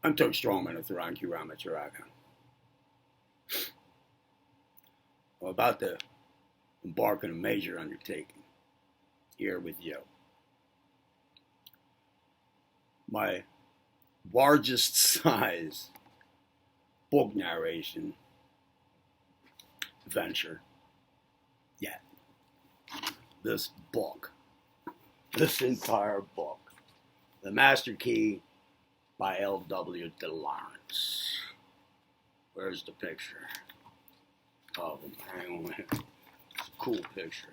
I'm Took Strongman of Thuran Kiramacharakan. I'm about to embark on a major undertaking here with you. My largest size book narration venture yet. This book, this entire book, The Master Key by L.W. de Laurence. Where's the picture? Oh, hang on. It's a cool picture.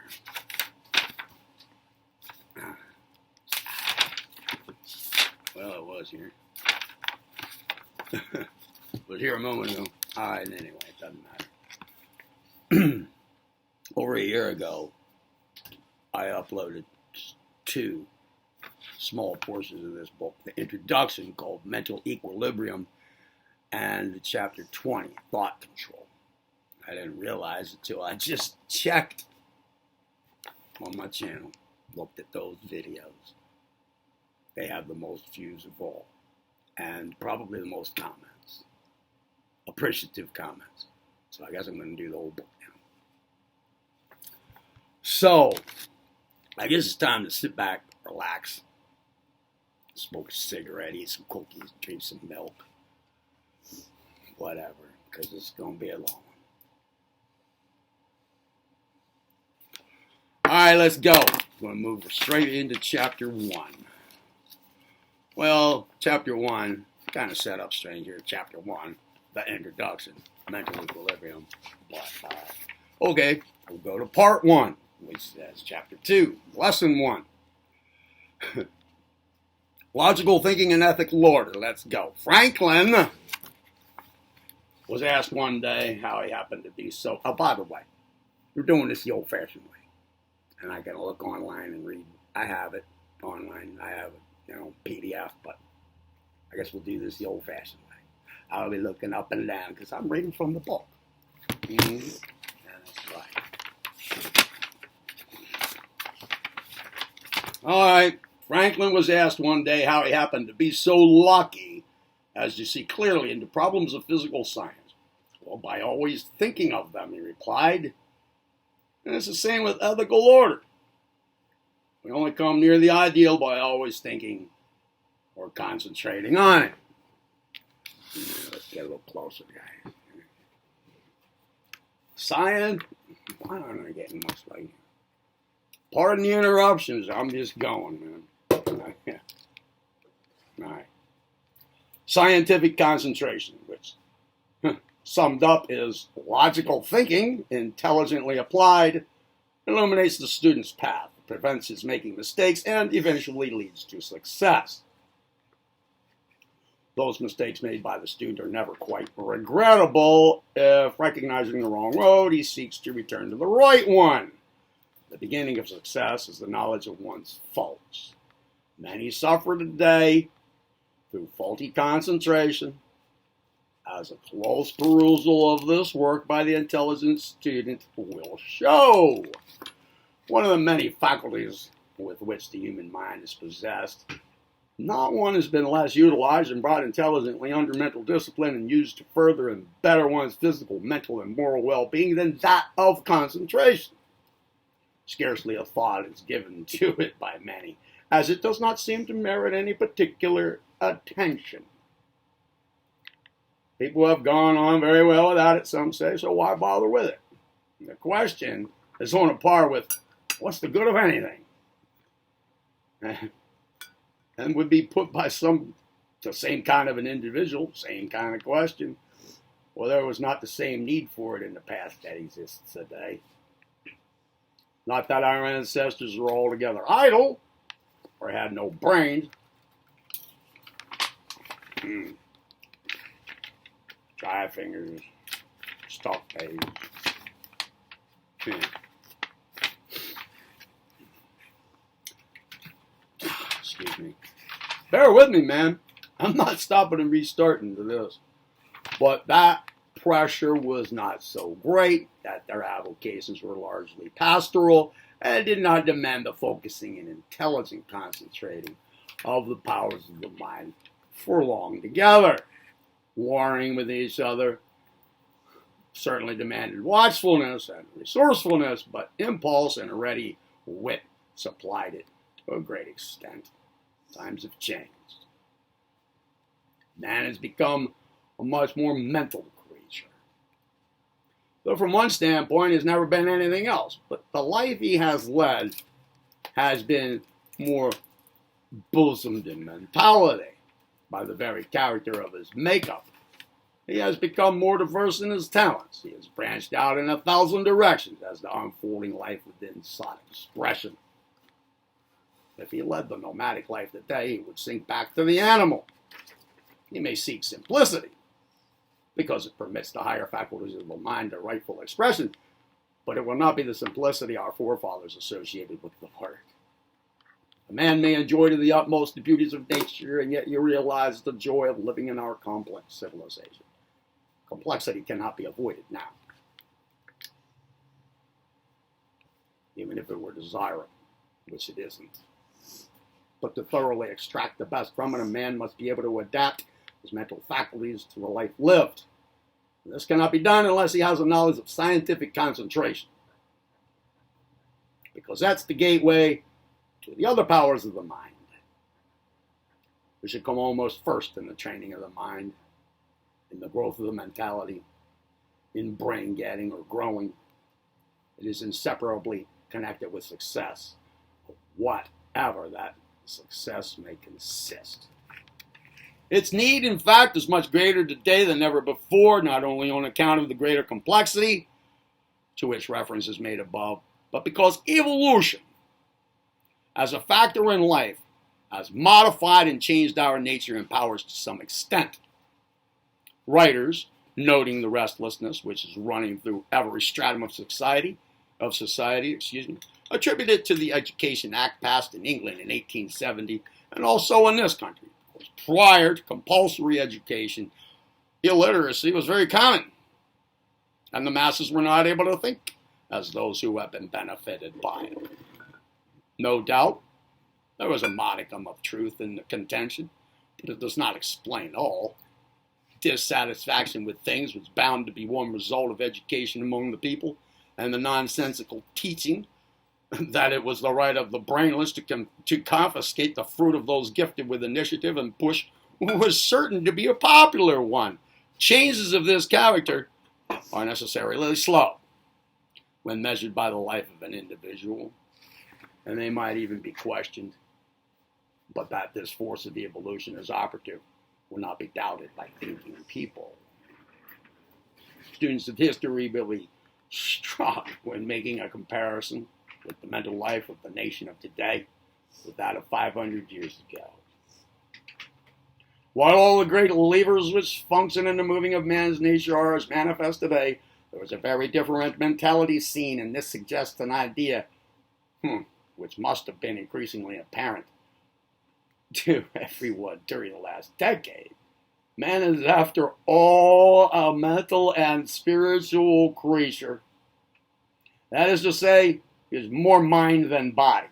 Well, it was here. But here a moment ago. Alright, anyway, it doesn't matter. Over a year ago, I uploaded 2 small portions of this book. The introduction, called Mental Equilibrium, and chapter 20, Thought Control. I didn't realize until I just checked on my channel, looked at those videos. They have the most views of all, and probably the most comments, appreciative comments. So I guess I'm going to do the whole book now. So, I guess it's time to sit back, relax, smoke a cigarette, eat some cookies, drink some milk, whatever, because it's going to be a long one. All right, let's go. I'm going to move straight into chapter 1. Well, chapter 1, kind of set up strange here. Chapter 1, the introduction, mental equilibrium, blah, blah. Okay, we'll go to part 1, which says chapter 2, lesson 1. Logical thinking and ethical order. Let's go. Franklin was asked one day how he happened to be so... Oh, by the way, we're doing this the old-fashioned way. And I can look online and read. I have it online. I have it, PDF, but I guess we'll do this the old-fashioned way. I'll be looking up and down because I'm reading from the book. That's right. All right. Franklin was asked one day how he happened to be so lucky as to see clearly into problems of physical science. Well, by always thinking of them, he replied. And it's the same with ethical order. We only come near the ideal by always thinking or concentrating on it. Let's get a little closer, guys. Science, why aren't I getting much light? Pardon the interruptions. I'm just going, man. All right. Scientific concentration, which summed up is logical thinking, intelligently applied, illuminates the student's path, prevents his making mistakes, and eventually leads to success. Those mistakes made by the student are never quite regrettable. If recognizing the wrong road, he seeks to return to the right one. The beginning of success is the knowledge of one's faults. Many suffer today through faulty concentration. As a close perusal of this work by the intelligent student will show. One of the many faculties with which the human mind is possessed, not one has been less utilized and brought intelligently under mental discipline and used to further and better one's physical, mental, and moral well-being than that of concentration. Scarcely a thought is given to it by many, as it does not seem to merit any particular attention. People have gone on very well without it, some say, so why bother with it? And the question is on a par with, what's the good of anything? And would be put by the same kind of an individual, same kind of question. Well, there was not the same need for it in the past that exists today. Not that our ancestors were altogether idle or had no brains. Dry fingers, stuff page. Excuse me. Bear with me, man. I'm not stopping and restarting to this. But that pressure was not so great, that their avocations were largely pastoral, and did not demand the focusing and intelligent concentrating of the powers of the mind for long together. Warring with each other certainly demanded watchfulness and resourcefulness, but impulse and a ready wit supplied it to a great extent. Times have changed. Man has become a much more mental creature. Though from one standpoint, he's never been anything else, but the life he has led has been more bosomed in mentality by the very character of his makeup. He has become more diverse in his talents. He has branched out in 1,000 directions as the unfolding life within sought expression. If he led the nomadic life today, he would sink back to the animal. He may seek simplicity, because it permits the higher faculties of the mind a rightful expression, but it will not be the simplicity our forefathers associated with the heart. A man may enjoy to the utmost the beauties of nature, and yet you realize the joy of living in our complex civilization. Complexity cannot be avoided now, even if it were desirable, which it isn't. But to thoroughly extract the best from it, a man must be able to adapt his mental faculties to the life lived. And this cannot be done unless he has a knowledge of scientific concentration, because that's the gateway to the other powers of the mind. We should come almost first in the training of the mind, in the growth of the mentality, in brain getting or growing. It is inseparably connected with success, whatever that success may consist. Its need, in fact, is much greater today than ever before, not only on account of the greater complexity, to which reference is made above, but because evolution, as a factor in life, has modified and changed our nature and powers to some extent. Writers, noting the restlessness which is running through every stratum of society, attribute it to the Education Act passed in England in 1870, and also in this country. Prior to compulsory education, illiteracy was very common, and the masses were not able to think as those who have been benefited by it. No doubt, there was a modicum of truth in the contention, but it does not explain all. Dissatisfaction with things was bound to be one result of education among the people, and the nonsensical teaching that it was the right of the brainless to confiscate the fruit of those gifted with initiative and push was certain to be a popular one. Changes of this character are necessarily slow when measured by the life of an individual, and they might even be questioned, but that this force of evolution is operative will not be doubted by thinking people. Students of history really struggle when making a comparison with the mental life of the nation of today with that of 500 years ago. While all the great levers which function in the moving of man's nature are as manifest today, there was a very different mentality seen, and this suggests an idea which must have been increasingly apparent to everyone during the last decade. Man is, after all, a mental and spiritual creature. That is to say, he is more mind than body.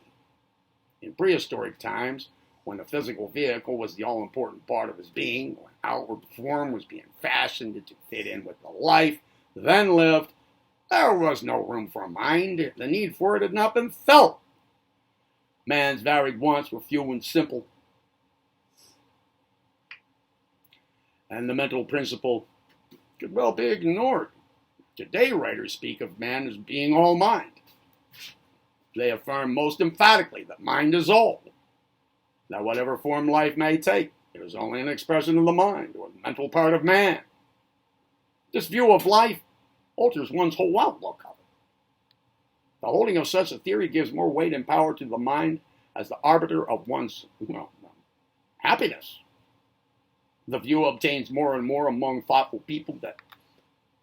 In prehistoric times, when the physical vehicle was the all-important part of his being, when outward form was being fashioned to fit in with the life then lived, there was no room for mind. The need for it had not been felt. Man's varied wants were few and simple, and the mental principle could well be ignored. Today, writers speak of man as being all mind. They affirm most emphatically that mind is all, that whatever form life may take, it is only an expression of the mind, or the mental part of man. This view of life alters one's whole outlook of it. The holding of such a theory gives more weight and power to the mind as the arbiter of one's happiness. The view obtains more and more among thoughtful people that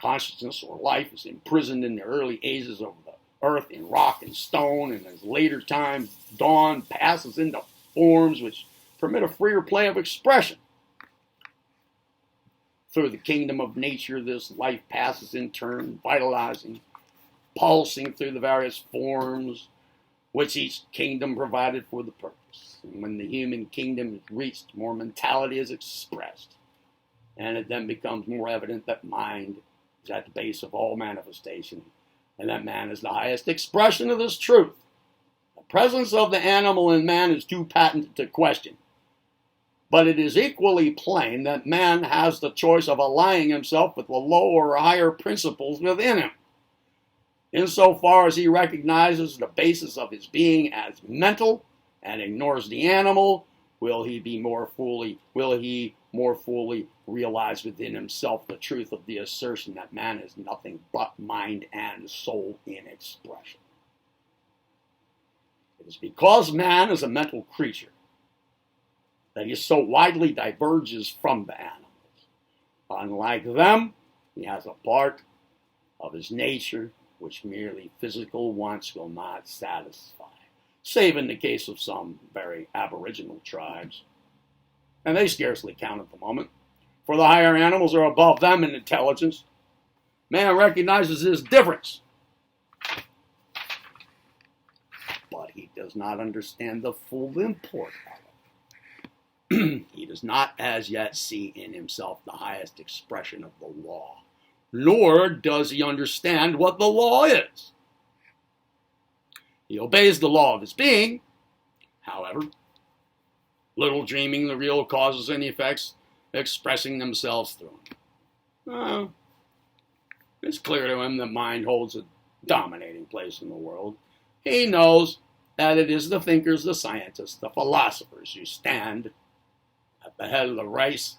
consciousness or life is imprisoned in the early ages of the earth in rock and stone, and as later time dawn passes into forms which permit a freer play of expression. Through the kingdom of nature, this life passes in turn, vitalizing, pulsing through the various forms which each kingdom provided for the purpose. progress. And when the human kingdom is reached, more mentality is expressed. And it then becomes more evident that mind is at the base of all manifestation, and that man is the highest expression of this truth. The presence of the animal in man is too patent to question. But it is equally plain that man has the choice of aligning himself with the lower or higher principles within him. Insofar as he recognizes the basis of his being as mental and ignores the animal, will he more fully realize within himself the truth of the assertion that man is nothing but mind and soul in expression. It is because man is a mental creature that he so widely diverges from the animals. Unlike them, he has a part of his nature which merely physical wants will not satisfy, save in the case of some very aboriginal tribes. And they scarcely count at the moment, for the higher animals are above them in intelligence. Man recognizes his difference, but he does not understand the full import of it. He does not as yet see in himself the highest expression of the law, nor does he understand what the law is. He obeys the law of his being, however, little dreaming the real causes and effects expressing themselves through him. It's clear to him that mind holds a dominating place in the world. He knows that it is the thinkers, the scientists, the philosophers who stand at the head of the race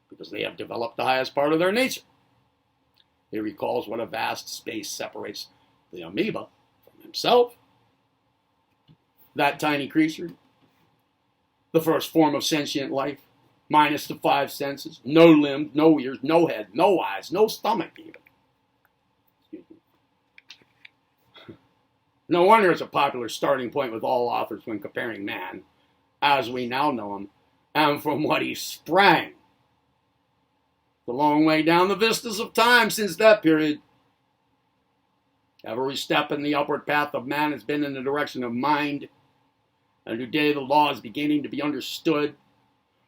because they have developed the highest part of their nature. He recalls what a vast space separates the amoeba from himself. That tiny creature, the first form of sentient life, minus the five senses, no limbs, no ears, no head, no eyes, no stomach even. No wonder it's a popular starting point with all authors when comparing man, as we now know him, and from what he sprang. The long way down the vistas of time since that period. Every step in the upward path of man has been in the direction of mind, and today the law is beginning to be understood,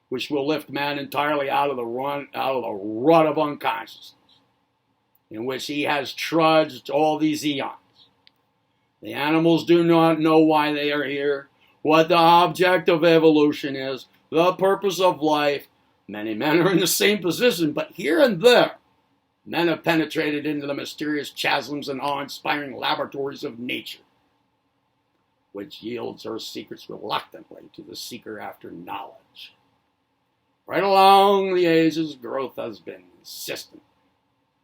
which will lift man entirely out of the rut of unconsciousness, in which he has trudged all these eons. The animals do not know why they are here, what the object of evolution is, the purpose of life. Many men are in the same position, but here and there, men have penetrated into the mysterious chasms and awe-inspiring laboratories of nature, which yields her secrets reluctantly to the seeker after knowledge. Right along the ages, growth has been insistent,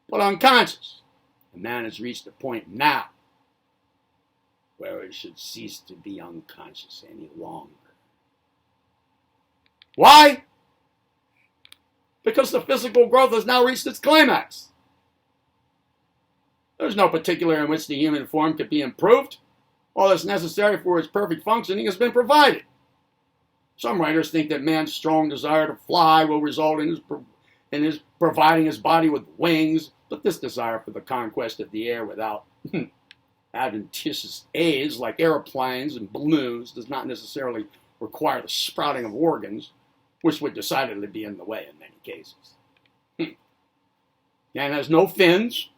but unconscious. And man has reached a point now where it should cease to be unconscious any longer. Why? Because the physical growth has now reached its climax. There's no particular in which the human form could be improved. All that's necessary for its perfect functioning has been provided. Some writers think that man's strong desire to fly will result in his providing his body with wings, but this desire for the conquest of the air without adventitious aids like airplanes and balloons does not necessarily require the sprouting of organs, which would decidedly be in the way in many cases. Man has no fins,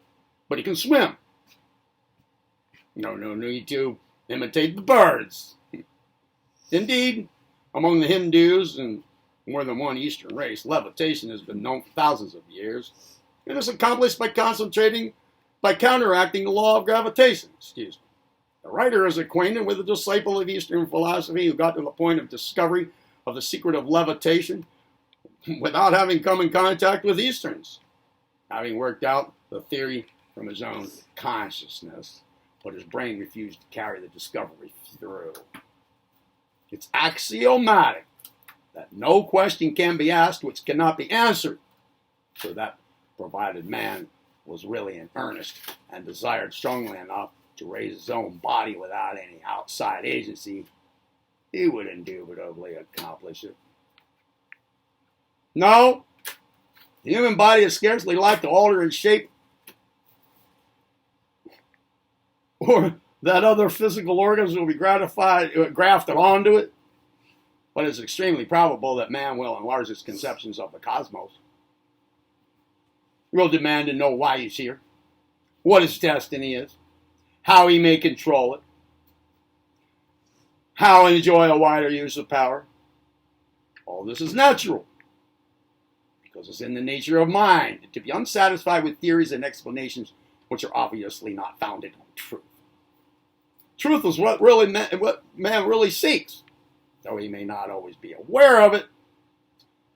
but he can swim. No need to imitate the birds. Indeed, among the Hindus and more than one Eastern race, levitation has been known for thousands of years. It is accomplished by counteracting the law of gravitation. The writer is acquainted with a disciple of Eastern philosophy who got to the point of discovery of the secret of levitation without having come in contact with Easterns, having worked out the theory from his own consciousness, but his brain refused to carry the discovery through. It's axiomatic that no question can be asked which cannot be answered, so that provided man was really in earnest and desired strongly enough to raise his own body without any outside agency, he would indubitably accomplish it. No, the human body is scarcely like to alter its shape or that other physical organs will be grafted onto it. but it's extremely probable that man will enlarge his conceptions of the cosmos. Will demand to know why he's here, what his destiny is, how he may control it, how enjoy a wider use of power. All this is natural, because it's in the nature of mind to be unsatisfied with theories and explanations which are obviously not founded on truth. Truth is what man really seeks, though he may not always be aware of it.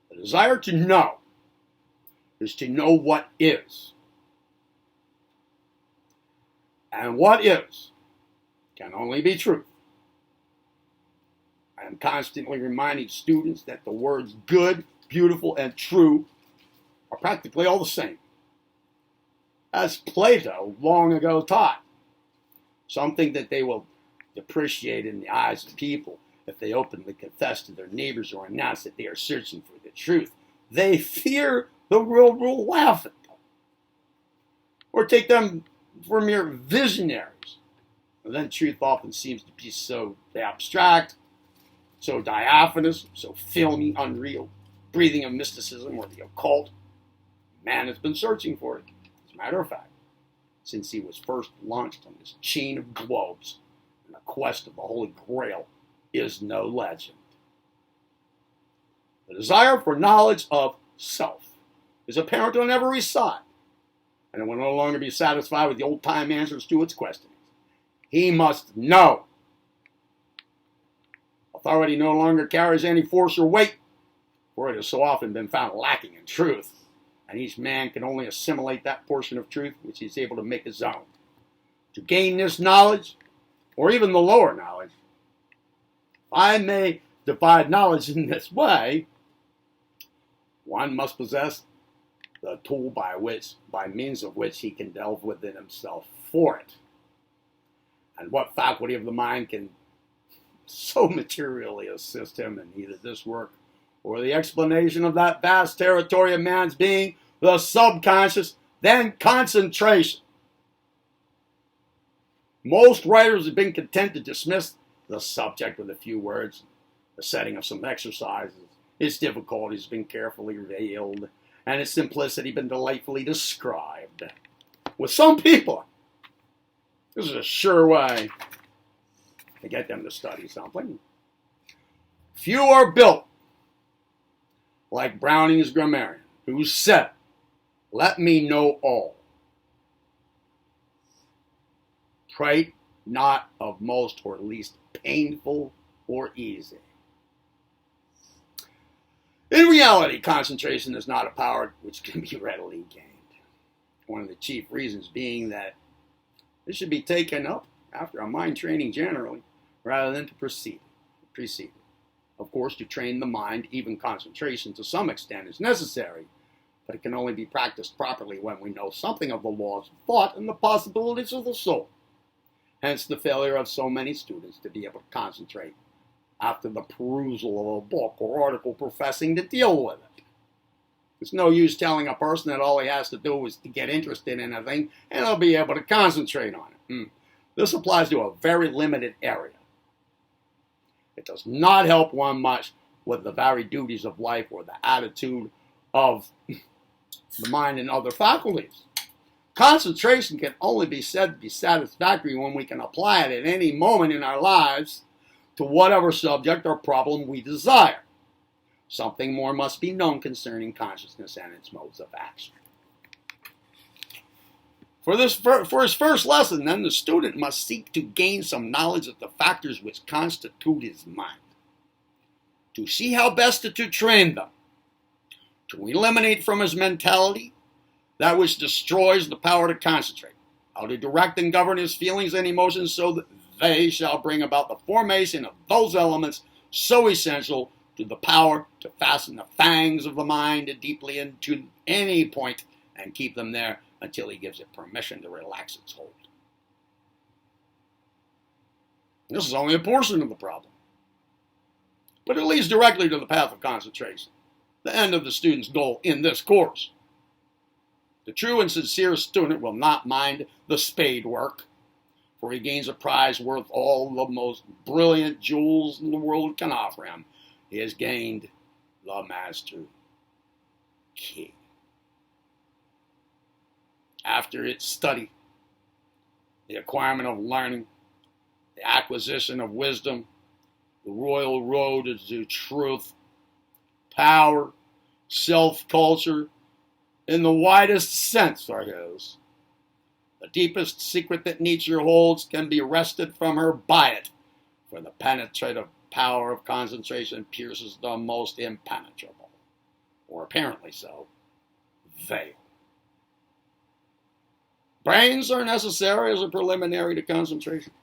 The desire to know is to know what is. And what is can only be truth. I am constantly reminding students that the words good, beautiful, and true are practically all the same. As Plato long ago taught, something that they will depreciate in the eyes of people if they openly confess to their neighbors or announce that they are searching for the truth. They fear the world will laugh at them or take them for mere visionaries. And then truth often seems to be so abstract, so diaphanous, so filmy, unreal, breathing of mysticism or the occult. Man has been searching for it, as a matter of fact, since he was first launched on this chain of globes, and the quest of the Holy Grail is no legend. The desire for knowledge of self is apparent on every side, and it will no longer be satisfied with the old-time answers to its questionings. He must know. Authority no longer carries any force or weight, for it has so often been found lacking in truth, and each man can only assimilate that portion of truth which he is able to make his own. To gain this knowledge, or even the lower knowledge, I may divide knowledge in this way. One must possess the tool by means of which he can delve within himself for it. And what faculty of the mind can so materially assist him in either this work or the explanation of that vast territory of man's being, the subconscious, then concentration. Most writers have been content to dismiss the subject with a few words, the setting of some exercises. Its difficulties have been carefully veiled, and its simplicity been delightfully described. With some people, this is a sure way to get them to study something. Few are built like Browning's grammarian, who said, "Let me know all. Prate not of most or least painful or easy." In reality, concentration is not a power which can be readily gained. One of the chief reasons being that it should be taken up after a mind training generally, rather than to precede it. Of course, to train the mind, even concentration to some extent is necessary, but it can only be practiced properly when we know something of the laws of thought and the possibilities of the soul. Hence the failure of so many students to be able to concentrate after the perusal of a book or article professing to deal with it. It's no use telling a person that all he has to do is to get interested in a thing and he'll be able to concentrate on it. This applies to a very limited area. It does not help one much with the varied duties of life or the attitude of the mind and other faculties. Concentration can only be said to be satisfactory when we can apply it at any moment in our lives to whatever subject or problem we desire. Something more must be known concerning consciousness and its modes of action. For his first lesson, then, the student must seek to gain some knowledge of the factors which constitute his mind, to see how best to train them, to eliminate from his mentality that which destroys the power to concentrate, how to direct and govern his feelings and emotions so that they shall bring about the formation of those elements so essential to the power to fasten the fangs of the mind deeply into any point and keep them there until he gives it permission to relax its hold. This is only a portion of the problem, but it leads directly to the path of concentration, the end of the student's goal in this course. The true and sincere student will not mind the spade work, for he gains a prize worth all the most brilliant jewels the world can offer him. he has gained the master key. After its study, the acquirement of learning, the acquisition of wisdom, the royal road to truth, power, self-culture, in the widest sense are his. The deepest secret that nature holds can be wrested from her by it, for the penetrative power of concentration pierces the most impenetrable, or apparently so, veil. Brains are necessary as a preliminary to concentration,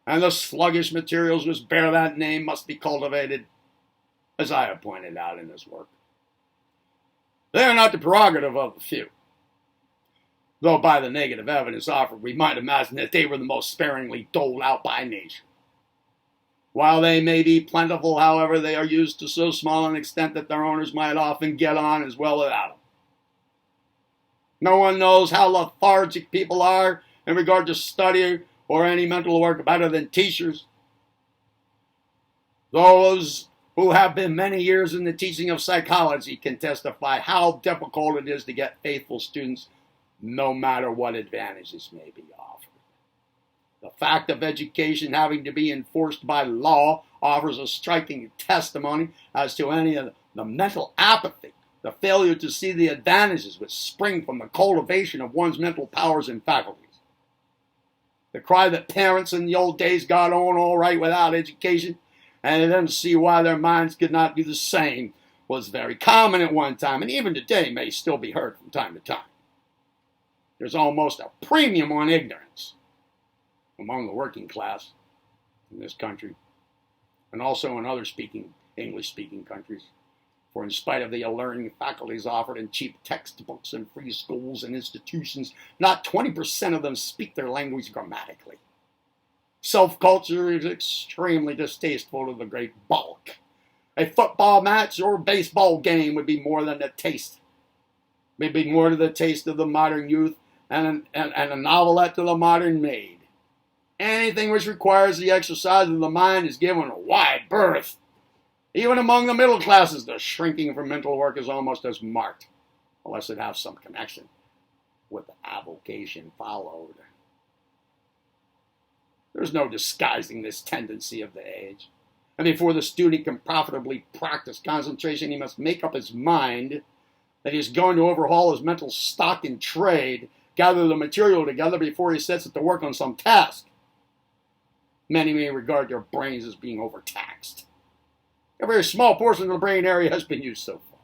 and the sluggish materials which bear that name must be cultivated, as I have pointed out in this work. They are not the prerogative of the few, though by the negative evidence offered we might imagine that they were the most sparingly doled out by nature. While they may be plentiful, however, they are used to so small an extent that their owners might often get on as well without them. No one knows how lethargic people are in regard to study or any mental work better than teachers. Those who have been many years in the teaching of psychology can testify how difficult it is to get faithful students, no matter what advantages may be offered. The fact of education having to be enforced by law offers a striking testimony as to any of the mental apathy, the failure to see the advantages which spring from the cultivation of one's mental powers and faculties. The cry that parents in the old days got on all right without education, and they didn't see why their minds could not do the same, was very common at one time, and even today may still be heard from time to time. There's almost a premium on ignorance among the working class in this country, and also in other English-speaking countries. For in spite of the alluring faculties offered in cheap textbooks and free schools and institutions, not 20% of them speak their language grammatically. Self-culture is extremely distasteful to the great bulk. A football match or baseball game would be more than a taste. Would be more to the taste of the modern youth and a novelette to the modern maid. Anything which requires the exercise of the mind is given a wide berth. Even among the middle classes, the shrinking from mental work is almost as marked, unless it has some connection with the avocation followed. There's no disguising this tendency of the age. And before the student can profitably practice concentration, he must make up his mind that he's going to overhaul his mental stock in trade, gather the material together before he sets it to work on some task. Many may regard their brains as being overtaxed. A very small portion of the brain area has been used so far,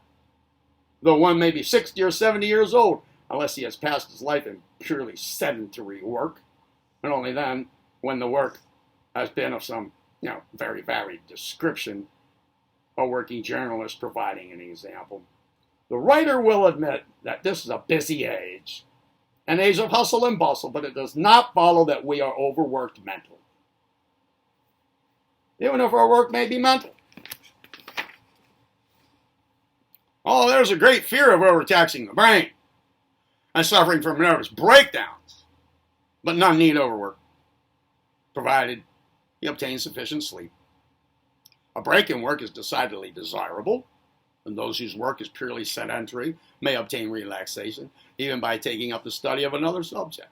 though one may be 60 or 70 years old, unless he has passed his life in purely sedentary work, and only then when the work has been of some, very varied description, a working journalist providing an example. The writer will admit that this is a busy age, an age of hustle and bustle, but it does not follow that we are overworked mentally, even if our work may be mental. Oh, there's a great fear of overtaxing the brain and suffering from nervous breakdowns, but none need overwork, provided he obtains sufficient sleep. A break in work is decidedly desirable, and those whose work is purely sedentary may obtain relaxation, even by taking up the study of another subject,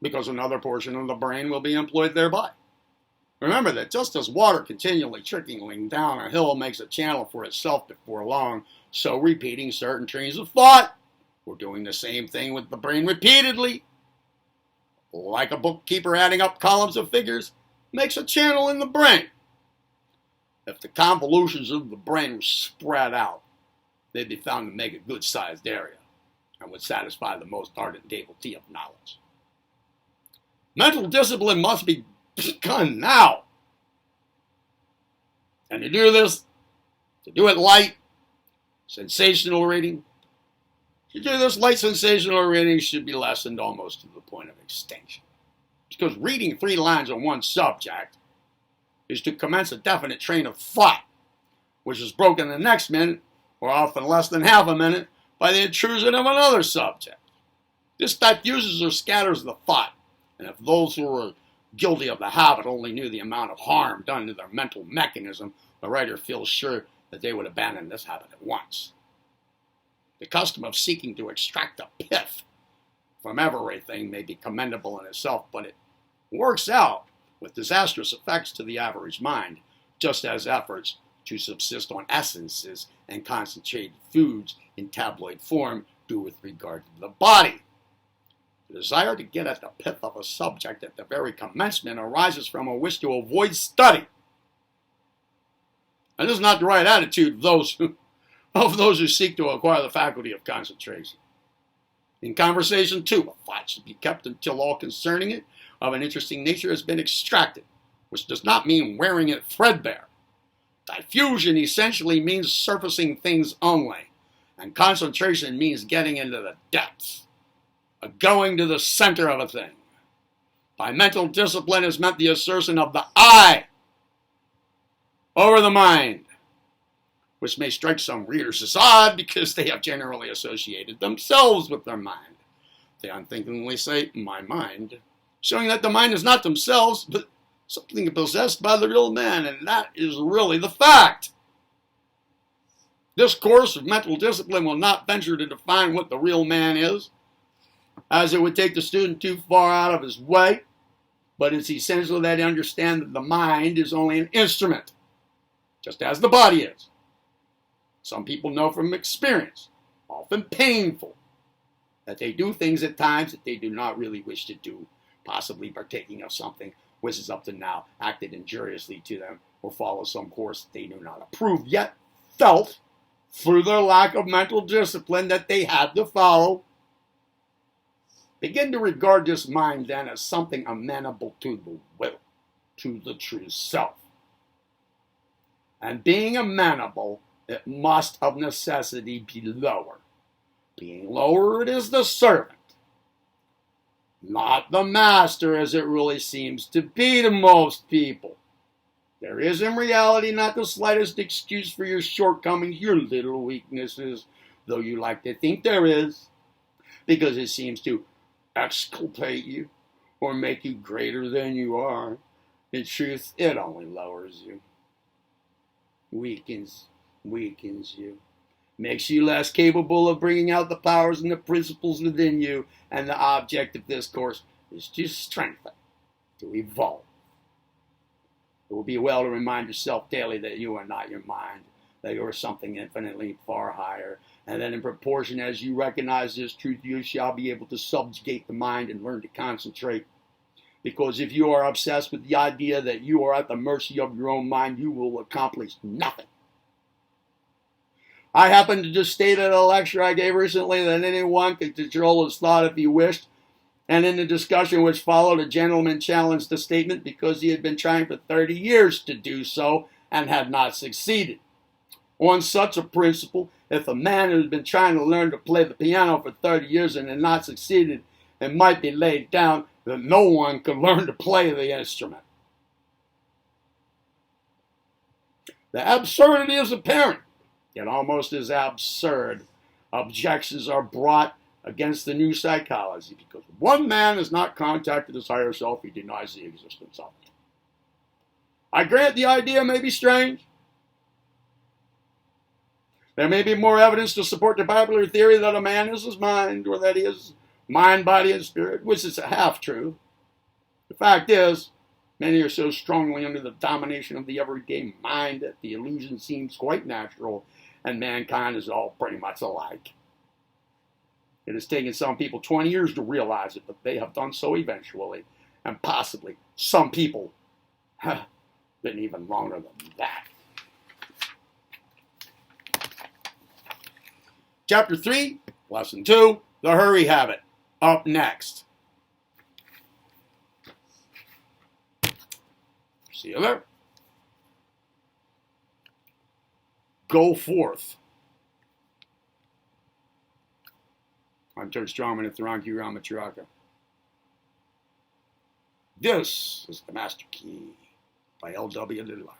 because another portion of the brain will be employed thereby. Remember that just as water continually trickling down a hill makes a channel for itself before long, so repeating certain trains of thought, we're doing the same thing with the brain repeatedly. Like a bookkeeper adding up columns of figures, makes a channel in the brain. If the convolutions of the brain were spread out, they'd be found to make a good-sized area and would satisfy the most ardent devotee of knowledge. Mental discipline must be begun now. And to do this, to do it light, sensational reading, light sensational reading should be lessened almost to the point of extinction. Because reading 3 lines on one subject is to commence a definite train of thought, which is broken the next minute, or often less than half a minute, by the intrusion of another subject. This diffuses or scatters the thought, and if those who are guilty of the habit only knew the amount of harm done to their mental mechanism The writer feels sure that they would abandon this habit at once. The custom of seeking to extract the pith from everything may be commendable in itself, but it works out with disastrous effects to the average mind, just as efforts to subsist on essences and concentrated foods in tabloid form do with regard to the body. The desire to get at the pith of a subject at the very commencement arises from a wish to avoid study. And this is not the right attitude of those who seek to acquire the faculty of concentration. In conversation, too, a thought should be kept until all concerning it of an interesting nature has been extracted, which does not mean wearing it threadbare. Diffusion essentially means surfacing things only, and concentration means getting into the depths, going to the center of a thing. By mental discipline is meant the assertion of the I over the mind, which may strike some readers as odd because they have generally associated themselves with their mind. They unthinkingly say, my mind, showing that the mind is not themselves, but something possessed by the real man, and that is really the fact. This course of mental discipline will not venture to define what the real man is, as it would take the student too far out of his way, but it's essential that he understand that the mind is only an instrument, just as the body is. Some people know from experience, often painful, that they do things at times that they do not really wish to do, possibly partaking of something which has up to now acted injuriously to them, or follow some course that they do not approve, yet felt, through their lack of mental discipline that they had to follow. Begin to regard this mind then as something amenable to the will, to the true self. And being amenable, it must of necessity be lower. Being lower, it is the servant, not the master, as it really seems to be to most people. There is in reality not the slightest excuse for your shortcomings, your little weaknesses, though you like to think there is, because it seems to exculpate you or make you greater than you are. In truth, it only lowers you, weakens you, makes you less capable of bringing out the powers and the principles within you, and the object of this course is to strengthen, to evolve. It will be well to remind yourself daily that you are not your mind, that you are something infinitely far higher, and that in proportion as you recognize this truth, you shall be able to subjugate the mind and learn to concentrate. Because if you are obsessed with the idea that you are at the mercy of your own mind, you will accomplish nothing. I happened to just state at a lecture I gave recently that anyone could control his thought if he wished, and in the discussion which followed, a gentleman challenged the statement because he had been trying for 30 years to do so and had not succeeded. On such a principle, if a man who had been trying to learn to play the piano for 30 years and had not succeeded, it might be laid down that no one could learn to play the instrument. The absurdity is apparent, yet almost as absurd objections are brought against the new psychology, because one man has not contacted his higher self, he denies the existence of it. I grant the idea may be strange. There may be more evidence to support the popular theory that a man is his mind, or that he is mind, body, and spirit, which is a half-truth. The fact is, many are so strongly under the domination of the everyday mind that the illusion seems quite natural, and mankind is all pretty much alike. It has taken some people 20 years to realize it, but they have done so eventually, and possibly some people have been even longer than that. Chapter 3, Lesson 2, The Hurry Habit, up next. See you there. Go forth. I'm Church Strongman at Tharanki Ramacharaka. This is The Master Key by L.W. Lila.